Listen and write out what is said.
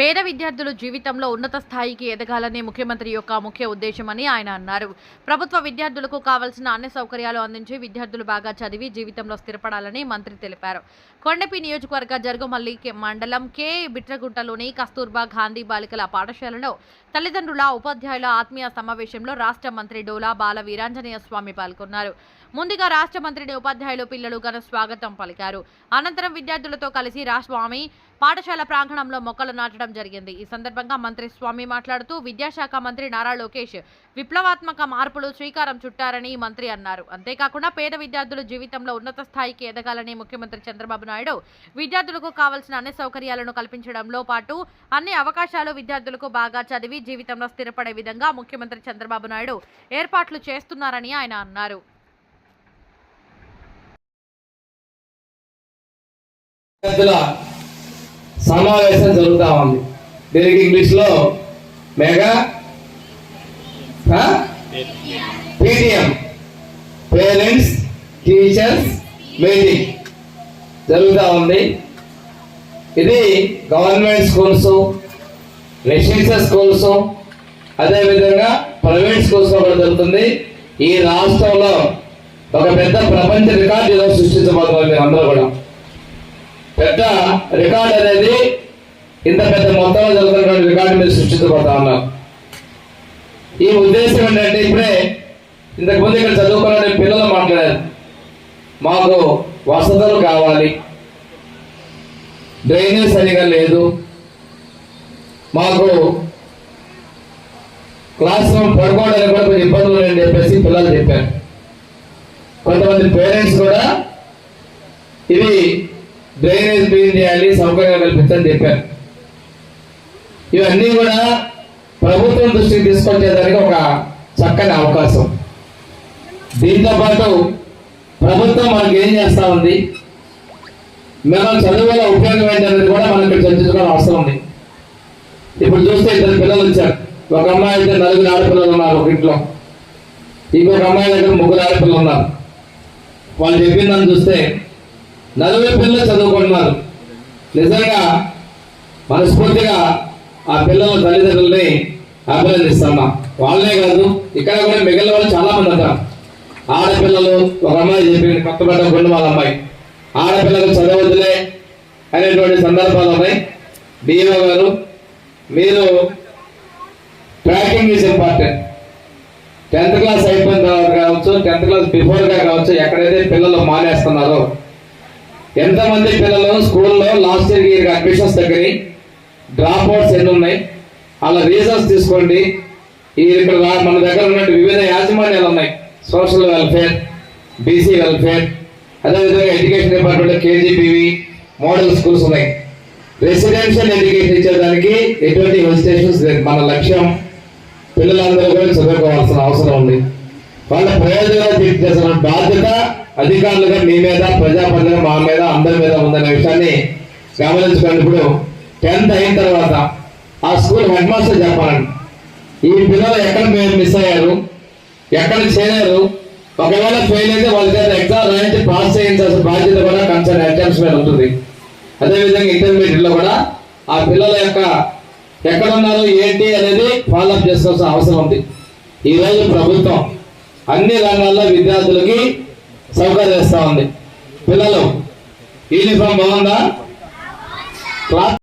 పేద విద్యార్థులు జీవితంలో ఉన్నత స్థాయికి ఎదగాలనే ముఖ్యమంత్రి యొక్క ముఖ్య ఉద్దేశమని ఆయన అన్నారు. ప్రభుత్వ విద్యార్థులకు కావాల్సిన అన్ని సౌకర్యాలు అందించి విద్యార్థులు బాగా చదివి జీవితంలో స్థిరపడాలని మంత్రి తెలిపారు. కొండపి నియోజకవర్గ జరుగుమల్లి మండలం కే బిట్రగుంటలోని కస్తూర్బా గాంధీ బాలికల పాఠశాలలో తల్లిదండ్రుల ఉపాధ్యాయుల ఆత్మీయ సమావేశంలో రాష్ట్ర మంత్రి డోలా బాల వీరాంజనేయ స్వామి పాల్గొన్నారు. ముందుగా రాష్ట్ర మంత్రిని ఉపాధ్యాయులు పిల్లలు ఘన స్వాగతం పలికారు. అనంతరం విద్యార్థులతో కలిసి స్వామి పాఠశాల ప్రాంగణంలో మొక్కలు నాటడం జరిగింది. ఈ సందర్భంగా మంత్రి స్వామి మాట్లాడుతూ విద్యాశాఖ మంత్రి నారా లోకేష్ విప్లవాత్మక మార్పులు శ్రీకారం చుట్టారని మంత్రి అన్నారు. అంతేకాకుండా పేద విద్యార్థులు జీవితంలో ఉన్నత స్థాయికి ఎదగాలని ముఖ్యమంత్రి చంద్రబాబు నాయుడు విద్యార్థులకు కావాల్సిన అన్ని సౌకర్యాలను కల్పించడంలో పాటు అన్ని అవకాశాలు విద్యార్థులకు బాగా చదివి జీవితంలో స్థిరపడే విధంగా ముఖ్యమంత్రి చంద్రబాబు నాయుడు ఏర్పాట్లు చేస్తున్నారని ఆయన అన్నారు. సమావేశం జరుగుతా ఉంది. దీనికి ఇంగ్లీష్ లో mega PTM parents teachers meeting జరుగుతూ ఉంది. ఇది గవర్నమెంట్ స్కూల్స్, రెసిడెన్షియల్ స్కూల్స్, అదేవిధంగా ప్రైవేట్ స్కూల్స్ కూడా జరుగుతుంది. ఈ రాష్ట్రంలో ఒక పెద్ద ప్రపంచ రికార్డు ఈరోజు సృష్టించబోతుంది. అందరూ కూడా పెద్ద రికార్డ్ అనేది ఇంత పెద్ద మొత్తంలో జరుగుతున్నటువంటి రికార్డు మీరు సృష్టించబోతా ఉన్నారు. ఈ ఉద్దేశం ఏంటంటే ఇప్పుడే ఇంతకుముందు ఇక్కడ చదువుకున్న పిల్లలు మాట్లాడారు, మాకు వసతులు కావాలి, డ్రైనేజ్ సరిగా లేదు, మాకు క్లాస్ రూమ్ పడుకోవడానికి కూడా కొంచెం ఇబ్బందులు అని చెప్పేసి పిల్లలు చెప్పారు. కొంతమంది పేరెంట్స్ కూడా ఇది డ్రైనేజ్ క్లీన్ చేయాలి, సౌకర్యాలు కల్పించని చెప్పారు. ఇవన్నీ కూడా ప్రభుత్వం దృష్టికి తీసుకొచ్చేదానికి ఒక చక్కని అవకాశం. దీంతో పాటు ప్రభుత్వం మనకి ఏం చేస్తా ఉంది, మనం చదువు వల్ల ఉపయోగం ఏంటనేది కూడా మనం ఇక్కడ చర్చించుకోవాల్సిన అవసరం ఉంది. ఇప్పుడు చూస్తే ఇద్దరు పిల్లలు వచ్చారు. ఒక అమ్మాయి అయితే 4 ఆడపిల్లలు ఉన్నారు ఒక ఇంట్లో, ఇంకొక అమ్మాయి దగ్గర 3 ఆడపిల్లలు ఉన్నారు. వాళ్ళు చెప్పిందని చూస్తే 40 పిల్లలు చదువుకుంటున్నారు. నిజంగా మనస్ఫూర్తిగా ఆ పిల్లల తల్లిదండ్రులని అభినందిస్తున్నాం. వాళ్ళే కాదు, ఇక్కడ కూడా మిగిలిన వాళ్ళు చాలా మంది అంటారు. ఆడపిల్లలు, ఒక అమ్మాయి చెప్పింది కొత్తపేట గుండు వాళ్ళ అమ్మాయి, ఆడపిల్లలకు చదవద్దులే అనేటువంటి సందర్భాలు ఉన్నాయి. డిఓ గారు, మీరు tracking is important. 10th class అయిపోయిన తర్వాత కావచ్చు, 10th క్లాస్ బిఫోర్గా కావచ్చు, ఎక్కడైతే పిల్లలు మానేస్తున్నారో, ఎంతమంది పిల్లలు స్కూల్లో లాస్ట్ ఇయర్ అడ్మిషన్స్ దగ్గర డ్రాప్ అవుట్స్ ఎన్ని ఉన్నాయి, అలా రీజన్స్ తీసుకోండి. ఇక్కడ మన దగ్గర ఉన్నట్టు వివిధ యాజమాన్యాలు ఉన్నాయి, సోషల్ వెల్ఫేర్, బీసీ వెల్ఫేర్, అదేవిధంగా education department KGBV model schools ఉన్నాయి. రెసిడెన్షియల్ ఎడ్యుకేషన్ ఇచ్చేదానికి ఎటువంటి హెసిటేషన్స్ లేదు. మన లక్ష్యం పిల్లలందరూ కూడా చదువుకోవాల్సిన అవసరం ఉంది. వాళ్ళ ప్రయోజనాలు తీర్చేసిన బాధ్యత అధికారులుగా మీ మీద, ప్రజాప్రతినిధులుగా మా మీద, అందరి మీద ఉందనే విషయాన్ని గమనించుకోండి. ఇప్పుడు 10th అయిన తర్వాత ఆ స్కూల్ హెడ్ మాస్టర్ చెప్పాలండి, ఈ పిల్లలు ఎక్కడ మిస్ అయ్యారు, ఎక్కడ చేరారు, ఒకవేళ ఫెయిల్ అయితే వాళ్ళ చేత ఎగ్జామ్ రాయించి పాస్ చేయించాల్సిన బాధ్యత కూడా కన్సర్న్ హెచ్ఎంస్ మీద ఉంటుంది. అదేవిధంగా ఇంటర్మీడియట్లో కూడా ఆ పిల్లల యొక్క ఎక్కడున్నారు ఏంటి అనేది ఫాలోఅప్ చేసుకోవాల్సిన అవసరం ఉంది. ఈరోజు ప్రభుత్వం అన్ని రంగాల్లో విద్యార్థులకి సౌకర్యం ఇస్తా ఉంది. పిల్లలు యూనిఫామ్ బాగుందా? క్లాస్